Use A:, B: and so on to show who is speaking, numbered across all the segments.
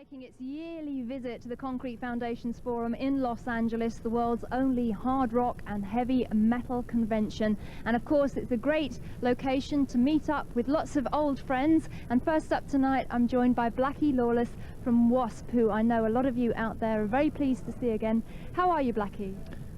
A: Making its yearly visit to the Concrete Foundations Forum in Los Angeles, the world's only hard rock and heavy metal convention. And of course, it's a great location to meet up with lots of old friends. And first up tonight, I'm joined by Blackie Lawless from W.A.S.P, who I know a lot of you out there are very pleased to see again. How are you, Blackie?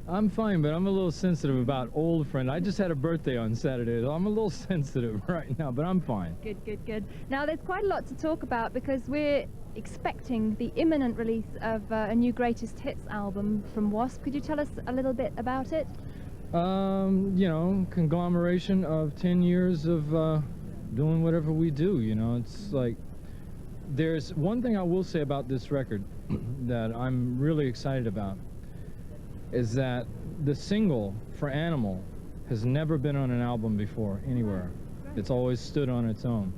B: I'm fine, but I'm a little sensitive about old friend. I just had a birthday on Saturday, so I'm a little sensitive right now, but I'm fine.
A: Good, good, good. Now, there's quite a lot to talk about because we're expecting the imminent release of a new greatest hits album from W.A.S.P. Could you tell us a little bit about it?
B: You know, conglomeration of 10 years of doing whatever we do, you know. It's like, there's one thing I will say about this record that I'm really excited about, is that the single for Animal has never been on an album before anywhere. It's always stood on its own.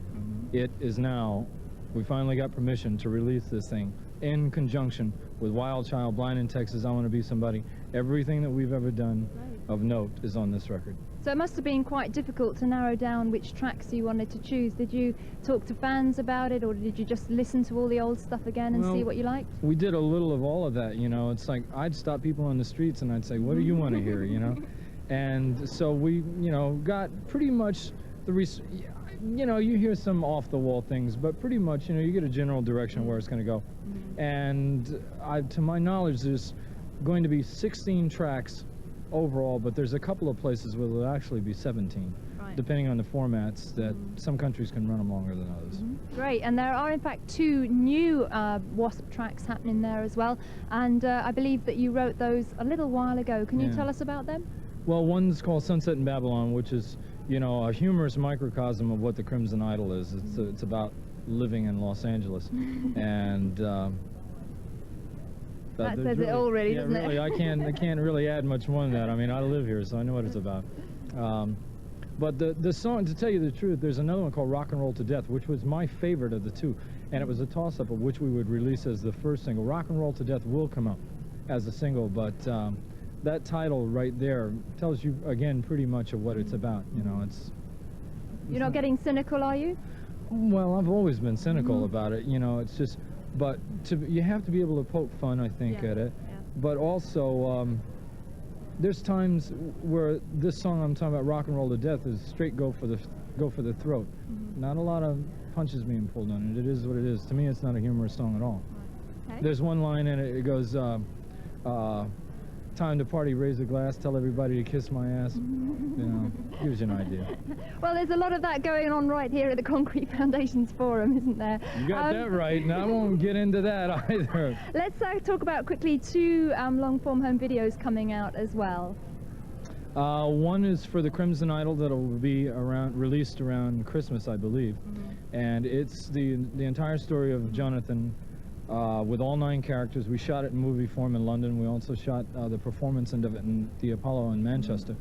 B: It is now, we finally got permission to release this thing in conjunction with Wild Child, Blind in Texas, I Want to Be Somebody. Everything that we've ever done of note is on this record.
A: So it must have been quite difficult to narrow down which tracks you wanted to choose. Did you talk to fans about it, or did you just listen to all the old stuff again and see what you liked?
B: We did a little of all of that, you know. It's like I'd stop people on the streets and I'd say, what do you want to hear, you know? And so we, you know, got pretty much the, you know, you hear some off-the-wall things, but pretty much, you know, you get a general direction of where it's going to go. And to my knowledge, there's going to be 16 tracks overall, but there's a couple of places where there'll actually be 17, depending on the formats, that some countries can run them longer than others.
A: Great, and there are in fact 2 new W.A.S.P tracks happening there as well, and I believe that you wrote those a little while ago. Can you tell us about them? Well,
B: one's called Sunset in Babylon, which is, you know, a humorous microcosm of what the Crimson Idol is. It's about living in Los Angeles, and
A: that says it all, really, doesn't
B: it? I can't really add much more than that. I mean, I live here, so I know what it's about. But the song, to tell you the truth, there's another one called Rock and Roll to Death, which was my favorite of the 2, and it was a toss-up of which we would release as the first single. Rock and Roll to Death will come out as a single, but that title right there tells you, again, pretty much of what it's about. You know, it's...
A: You're not getting cynical, are you?
B: Well, I've always been cynical about it, you know. It's just... But you have to be able to poke fun, I think, at it. But also, there's times where this song I'm talking about, Rock and Roll to Death, is straight go for the throat. Not a lot of punches being pulled on it. It is what it is. To me, it's not a humorous song at all. There's one line in it. It goes, "Time to party, raise a glass, tell everybody to kiss my ass." You know, gives you an idea.
A: Well, there's a lot of that going on right here at the Concrete Foundations Forum, isn't there?
B: You got that right. Now, I won't get into that either.
A: Let's talk about quickly 2 long-form home videos coming out as well.
B: One is for the Crimson Idol that will be released around Christmas, I believe. And it's the entire story of Jonathan, with all 9 characters. We shot it in movie form in London. We also shot the performance end of it in the Apollo in Manchester.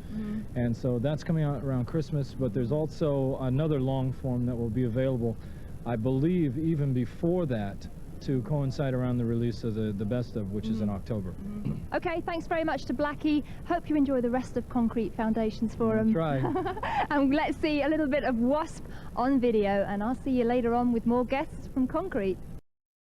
B: And so that's coming out around Christmas, but there's also another long form that will be available, I believe, even before that, to coincide around the release of the Best Of, which is in October.
A: Okay, thanks very much to Blackie. Hope you enjoy the rest of Concrete Foundations Forum.
B: Try.
A: And let's see a little bit of W.A.S.P on video, and I'll see you later on with more guests from Concrete.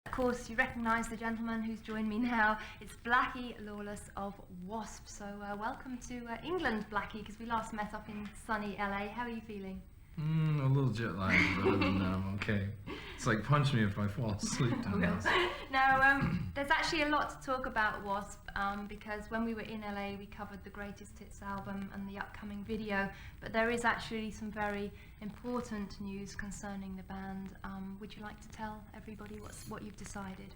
A: Of course, you recognise the gentleman who's joined me now. It's Blackie Lawless of W.A.S.P. So welcome to England, Blackie, because we last met up in sunny LA. How are you feeling?
C: A little jet lagged, but other than that, I'm okay. It's like punch me if I fall asleep down this.
A: Now, there's actually a lot to talk about W.A.S.P. Because when we were in LA, we covered the Greatest Hits album and the upcoming video, but there is actually some very important news concerning the band. Would you like to tell everybody what you've decided?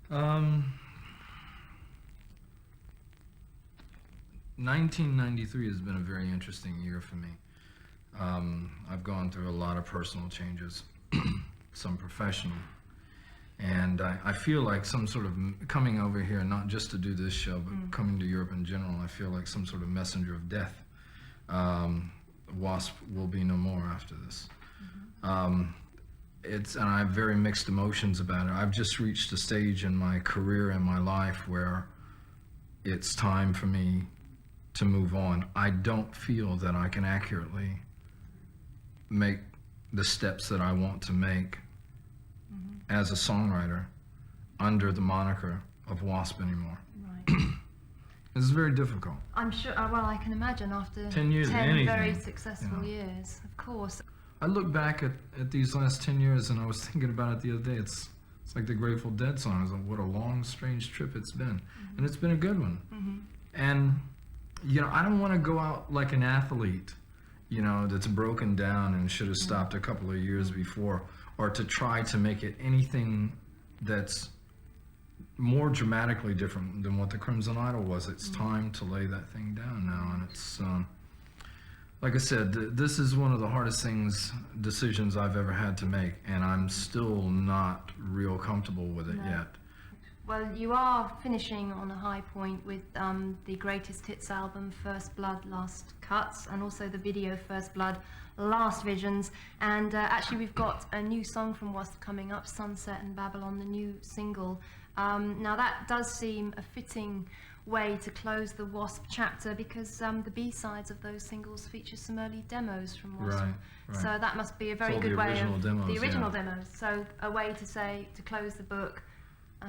C: 1993 has been a very interesting year for me. I've gone through a lot of personal changes, some professional, and I feel like some sort of coming over here, not just to do this show, but coming to Europe in general, I feel like some sort of messenger of death. W.A.S.P will be no more after this. And I have very mixed emotions about it. I've just reached a stage in my career and my life where it's time for me to move on. I don't feel that I can accurately make the steps that I want to make as a songwriter under the moniker of W.A.S.P. anymore.
A: Right.
C: It's very difficult.
A: I'm sure, well, I can imagine after
C: 10 years of
A: 10
C: anything,
A: very successful
C: you know.
A: years, of course.
C: I look back at these last 10 years, and I was thinking about it the other day. It's like the Grateful Dead song. It's like, what a long, strange trip it's been. And it's been a good one. And, you know, I don't want to go out like an athlete, you know, that's broken down and should have stopped a couple of years before, or to try to make it anything that's more dramatically different than what the Crimson Idol was. It's time to lay that thing down now, and it's like I said, this is one of the hardest decisions I've ever had to make, and I'm still not real comfortable with it yet.
A: Well, you are finishing on a high point with the greatest hits album, First Blood, Last Cuts, and also the video First Blood, Last Visions. And actually we've got a new song from W.A.S.P. coming up, Sunset and Babylon, the new single. Now that does seem a fitting way to close the W.A.S.P. chapter, because the B-sides of those singles feature some early demos from W.A.S.P.
C: Right.
A: So that must be a very
C: all
A: good
C: the
A: way
C: original
A: of
C: demos,
A: the original
C: yeah.
A: demos. So a way to say, to close the book.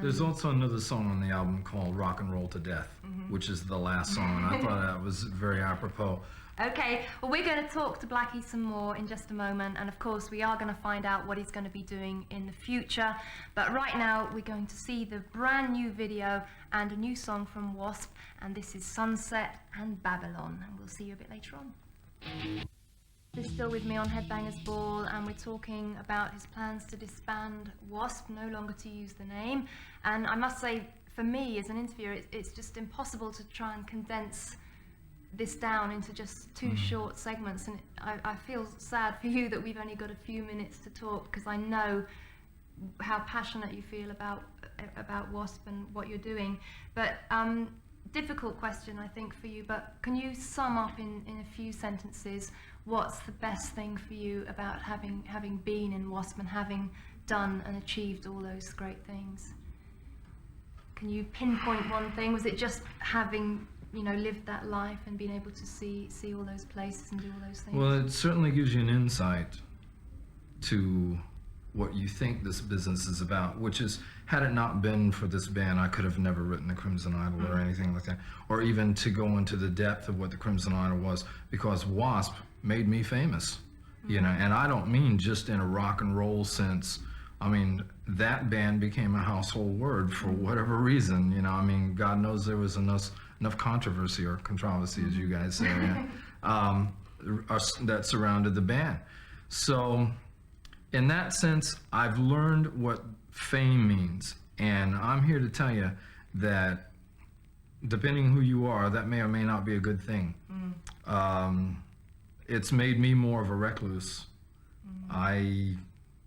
C: There's also another song on the album called Rock and Roll to Death, which is the last song, and I thought that was very apropos.
A: Okay, well, we're going to talk to Blackie some more in just a moment, and of course we are going to find out what he's going to be doing in the future. But right now we're going to see the brand new video and a new song from W.A.S.P, and this is Sunset and Babylon, and we'll see you a bit later on. He's still with me on Headbangers Ball, and we're talking about his plans to disband W.A.S.P, no longer to use the name. And I must say, for me as an interviewer, it's just impossible to try and condense this down into just two short segments, and I feel sad for you that we've only got a few minutes to talk, because I know how passionate you feel about W.A.S.P and what you're doing. But difficult question, I think, for you, but can you sum up in a few sentences what's the best thing for you about having been in W.A.S.P and having done and achieved all those great things? Can you pinpoint one thing? Was it just having, you know, lived that life and being able to see all those places and do all those things?
C: Well, it certainly gives you an insight to what you think this business is about, which is, had it not been for this band, I could have never written the Crimson Idol or anything like that, or even to go into the depth of what the Crimson Idol was, because W.A.S.P made me famous, you know, and I don't mean just in a rock and roll sense. I mean, that band became a household word for whatever reason, you know. I mean, God knows there was enough controversy, or controversy as you guys say, that surrounded the band. So in that sense, I've learned what fame means, and I'm here to tell you that depending who you are, that may or may not be a good thing. It's made me more of a recluse. I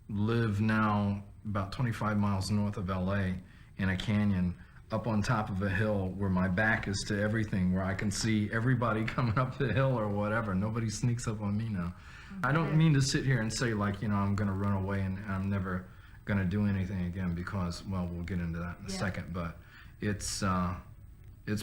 C: live now about 25 miles north of LA in a canyon up on top of a hill where my back is to everything, where I can see everybody coming up the hill or whatever. Nobody sneaks up on me now. I don't mean to sit here and say, like, you know, I'm gonna run away and I'm never gonna do anything again, because, well, we'll get into that in a second, but it's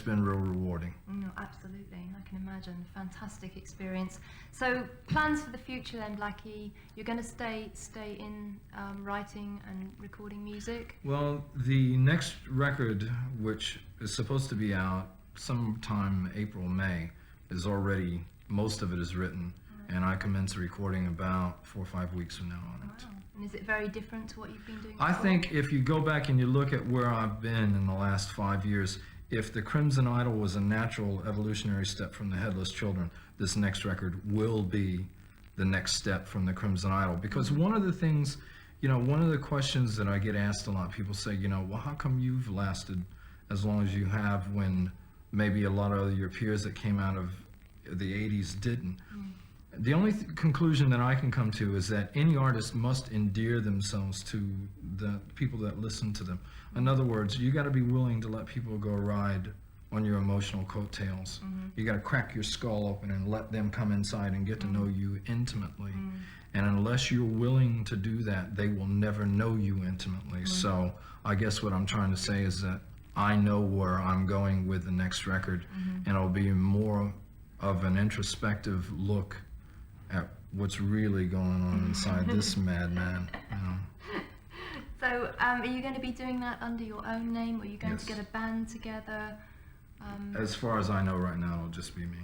C: been real rewarding.
A: No, absolutely, I can imagine. Fantastic experience. So plans for the future then, Blackie? You're going to stay in writing and recording music?
C: Well, the next record, which is supposed to be out sometime April, May, is already, most of it is written, and I commence recording about 4 or 5 weeks from now on it.
A: Wow. And is it very different to what you've been doing
C: I
A: before?
C: think if you go back and you look at where I've been in the last 5 years, if the Crimson Idol was a natural evolutionary step from the Headless Children, this next record will be the next step from the Crimson Idol. Because one of the things, you know, one of the questions that I get asked a lot, people say, you know, well, how come you've lasted as long as you have when maybe a lot of your peers that came out of the 80s didn't? The only conclusion that I can come to is that any artist must endear themselves to the people that listen to them. In other words, you got to be willing to let people go ride on your emotional coattails. You got to crack your skull open and let them come inside and get to know you intimately. And unless you're willing to do that, they will never know you intimately. So I guess what I'm trying to say is that I know where I'm going with the next record, and it'll be more of an introspective look at what's really going on inside this madman, you know.
A: So are you going to be doing that under your own name, or are you going
C: Yes.
A: to get a band together?
C: As far as I know right now, it'll just be me.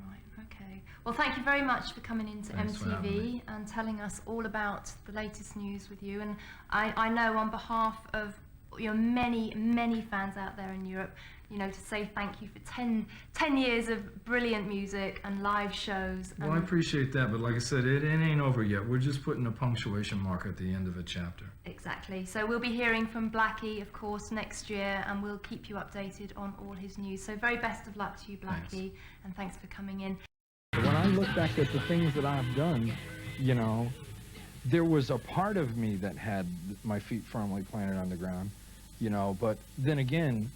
A: Right, okay. Well, thank you very much for coming into
C: Thanks for having
A: MTV
C: me.
A: and telling us all about the latest news with you. And I know on behalf of your many, many fans out there in Europe, you know, to say thank you for 10 years of brilliant music and live shows.
C: Well, I appreciate that, but like I said, it ain't over yet. We're just putting a punctuation mark at the end of a chapter.
A: Exactly. So we'll be hearing from Blackie, of course, next year, and we'll keep you updated on all his news. So very best of luck to you, Blackie,
C: Thanks.
A: and thanks for coming in.
B: When I look back at the things that I've done, you know, there was a part of me that had my feet firmly planted on the ground, you know, but then again,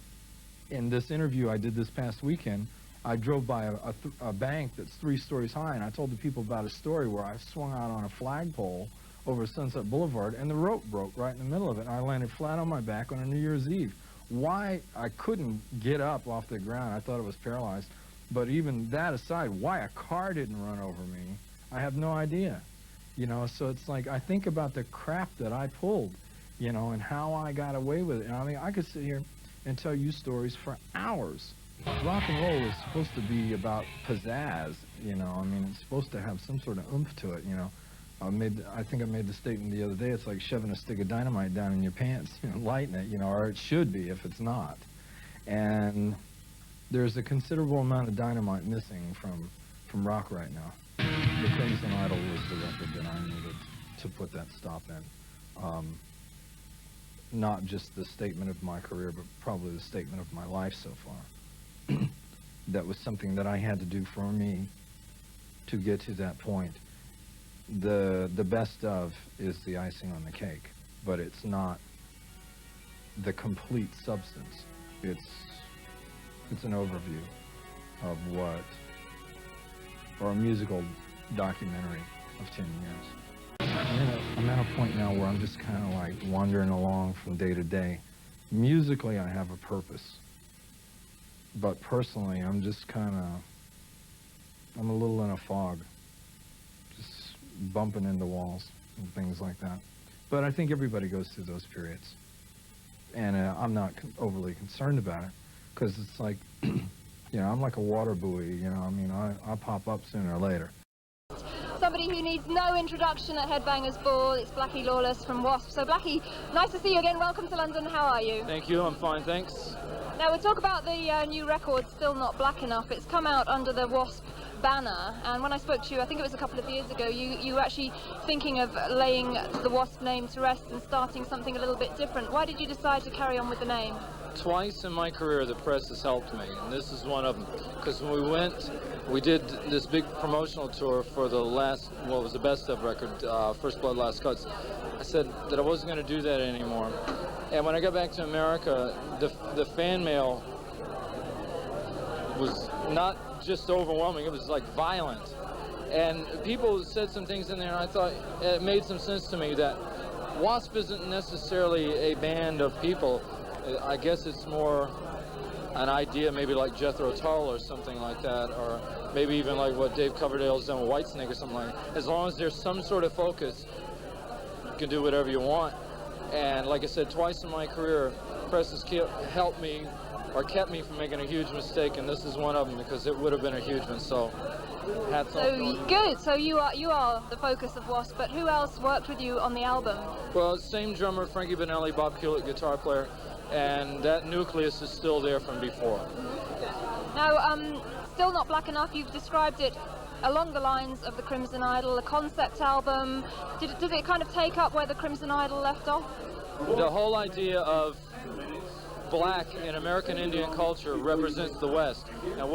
B: in this interview I did this past weekend, I drove by a bank that's 3 stories high, and I told the people about a story where I swung out on a flagpole over Sunset Boulevard, and the rope broke right in the middle of it, and I landed flat on my back on a New Year's Eve. Why I couldn't get up off the ground, I thought it was paralyzed, but even that aside, why a car didn't run over me, I have no idea. You know, so it's like, I think about the crap that I pulled, you know, and how I got away with it. And I mean, I could sit here and tell you stories for hours. Rock and roll is supposed to be about pizzazz, you know. I mean, it's supposed to have some sort of oomph to it, you know. I think I made the statement the other day, it's like shoving a stick of dynamite down in your pants, you know, lighting it, you know, or it should be if it's not. And there's a considerable amount of dynamite missing from rock right now. The Crimson Idol was the record that I needed to put that stop in. Not just the statement of my career, but probably the statement of my life so far. That was something that I had to do for me to get to that point. The best of is the icing on the cake, but it's not the complete substance. It's an overview of what, or a musical documentary of 10 years. I'm at a point now where I'm just kind of like wandering along from day to day. Musically, I have a purpose. But personally, I'm just kind of, I'm a little in a fog. Just bumping into walls and things like that. But I think everybody goes through those periods. And I'm not overly concerned about it. Because it's like, you know, I'm like a water buoy, you know, I mean, I'll pop up sooner or later.
A: Somebody who needs no introduction at Headbangers Ball, it's Blackie Lawless from W.A.S.P. So Blackie, nice to see you again. Welcome to London. How are you?
D: Thank you. I'm fine, thanks.
A: Now we'll talk about the new record, Still Not Black Enough. It's come out under the W.A.S.P. banner, and when I spoke to you, I think it was a couple of years ago, you were actually thinking of laying the W.A.S.P. name to rest and starting something a little bit different. Why did you decide to carry on with the name?
D: Twice in my career, the press has helped me, and this is one of them. Because when we did this big promotional tour for the last, what was the best of record, First Blood, Last Cuts, I said that I wasn't going to do that anymore. And when I got back to America, the fan mail was not just overwhelming, it was like violent. And people said some things in there, and I thought it made some sense to me that W.A.S.P. isn't necessarily a band of people. I guess it's more an idea, maybe like Jethro Tull or something like that, or maybe even like what Dave Coverdale's done with Whitesnake or something like that. As long as there's some sort of focus, you can do whatever you want. And like I said, twice in my career, press has helped me or kept me from making a huge mistake, and this is one of them because it would have been a huge one. So hats off.
A: So good. So you are the focus of W.A.S.P. But who else worked with you on the album?
D: Well, same drummer, Frankie Benelli, Bob Kulick, guitar player, and that nucleus is still there from before.
A: Now, Still Not Black Enough, you've described it along the lines of the Crimson Idol, a concept album. Did it kind of take up where the Crimson Idol left off?
D: The whole idea of black in American Indian culture represents the West. Now,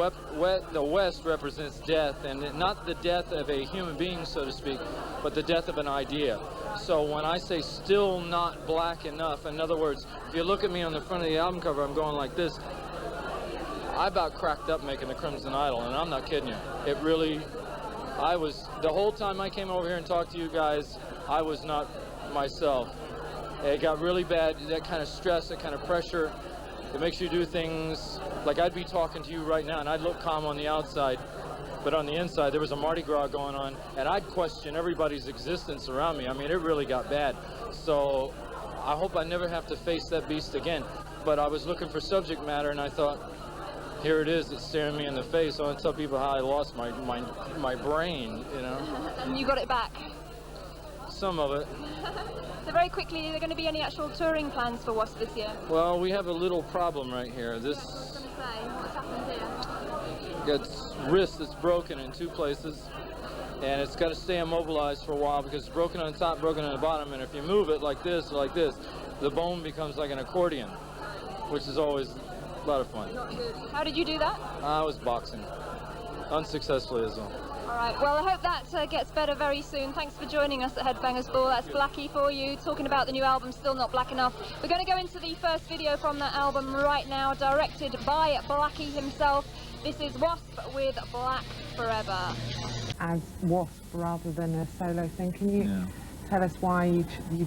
D: the West represents death, and not the death of a human being, so to speak, but the death of an idea. So when I say still not black enough, in other words, if you look at me on the front of the album cover, I'm going like this. I about cracked up making the Crimson Idol, and I'm not kidding you. It really, the whole time I came over here and talked to you guys, I was not myself. It got really bad, that kind of stress, that kind of pressure. It makes you do things, like I'd be talking to you right now and I'd look calm on the outside, but on the inside there was a Mardi Gras going on, and I'd question everybody's existence around me. I mean, it really got bad. So I hope I never have to face that beast again. But I was looking for subject matter, and I thought, here it is, it's staring me in the face. I want to tell people how I lost my brain, you know.
A: And you got it back.
D: Some of it.
A: So very quickly, are there going to be any actual touring plans for Wasp this year?
D: Well, we have a little problem right here. This
A: Yes, I was going to say, what's happened here?
D: its wrist is broken in 2 places, and it's got to stay immobilized for a while because it's broken on the top, broken on the bottom, and if you move it like this or like this, the bone becomes like an accordion, which is always a lot of fun.
A: Not good. How did you do that?
D: I was boxing, unsuccessfully as well.
A: All right, well, I hope that gets better very soon. Thanks for joining us at Headbangers Ball. That's Blackie for you, talking about the new album, Still Not Black Enough. We're going to go into the first video from that album right now, directed by Blackie himself. This is Wasp with Black Forever.
E: As Wasp rather than a solo thing, can you tell us why you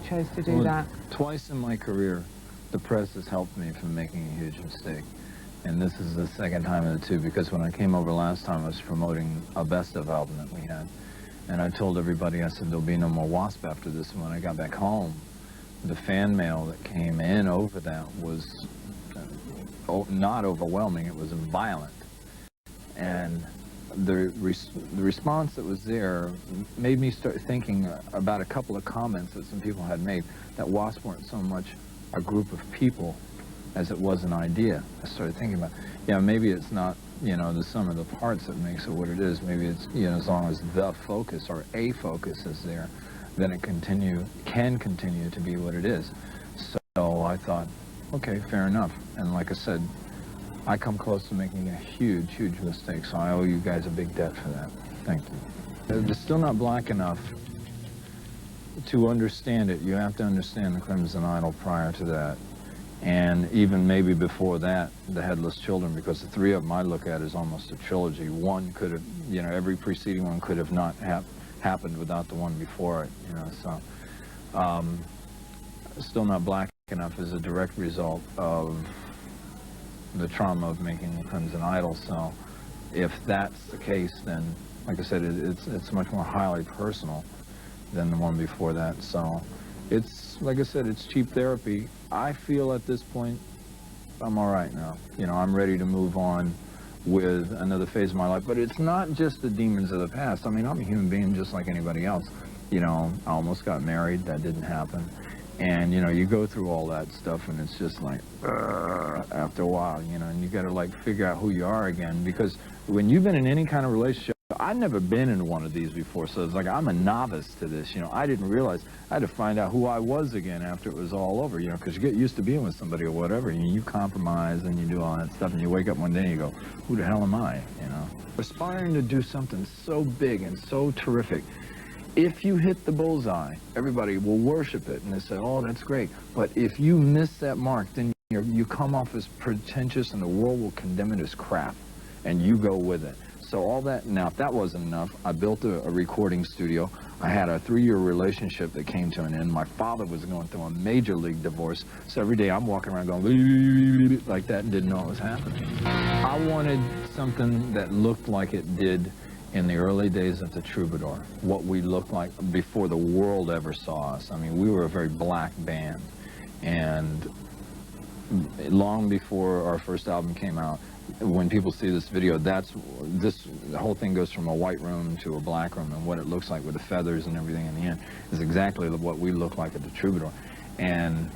E: chose to do that?
C: Twice in my career, the press has helped me from making a huge mistake. And this is the second time of the 2, because when I came over last time, I was promoting a best-of album that we had. And I told everybody, I said, there'll be no more Wasp after this. And when I got back home, the fan mail that came in over that was not overwhelming, it was violent. And the response that was there made me start thinking about a couple of comments that some people had made, that Wasp weren't so much a group of people as it was an idea. I started thinking about, yeah, maybe it's not, you know, the sum of the parts that makes it what it is. Maybe it's, you know, as long as the focus or a focus is there, then it can continue to be what it is. So I thought, okay, fair enough. And like I said, I come close to making a huge, huge mistake, so I owe you guys a big debt for that. Thank you. It's still not black enough to understand it. You have to understand the Crimson Idol prior to that. And even maybe before that, the Headless Children, because the 3 of them I look at as almost a trilogy. One could have, you know, every preceding one could have not happened without the one before it, you know, so. Still Not Black Enough is a direct result of the trauma of making the Crimson Idol, so if that's the case, then, like I said, it's much more highly personal than the one before that, so. It's, like I said, it's cheap therapy. I feel at this point, I'm all right now. You know, I'm ready to move on with another phase of my life. But it's not just the demons of the past. I mean, I'm a human being just like anybody else. You know, I almost got married. That didn't happen. And, you know, you go through all that stuff, and it's just like, after a while, you know, and you got to, like, figure out who you are again. Because when you've been in any kind of relationship, I've never been in one of these before, so it's like I'm a novice to this, you know. I didn't realize I had to find out who I was again after it was all over, you know, because you get used to being with somebody or whatever, and you compromise and you do all that stuff, and you wake up one day and you go, who the hell am I, you know? Aspiring to do something so big and so terrific, if you hit the bullseye, everybody will worship it, and they say, oh, that's great. But if you miss that mark, then you come off as pretentious, and the world will condemn it as crap, and you go with it. So all that, now if that wasn't enough, I built a recording studio. I had a 3-year relationship that came to an end. My father was going through a major league divorce. So every day I'm walking around going like that and didn't know what was happening. I wanted something that looked like it did in the early days of the Troubadour, what we looked like before the world ever saw us. I mean, we were a very black band. And long before our first album came out, when people see this video, the whole thing goes from a white room to a black room, and what it looks like with the feathers and everything in the end is exactly what we look like at the Troubadour. And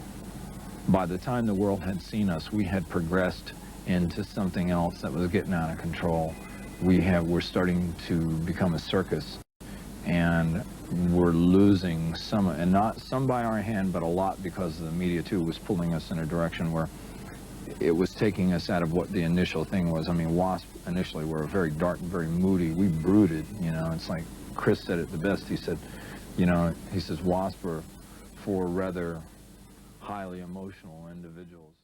C: by the time the world had seen us, we had progressed into something else that was getting out of control. We're starting to become a circus, and we're losing some, and not some by our hand, but a lot because the media too was pulling us in a direction where it was taking us out of what the initial thing was. I mean, Wasp initially were very dark and very moody. We brooded, you know. It's like Chris said it the best. He said, you know, he says Wasp are 4 rather highly emotional individuals.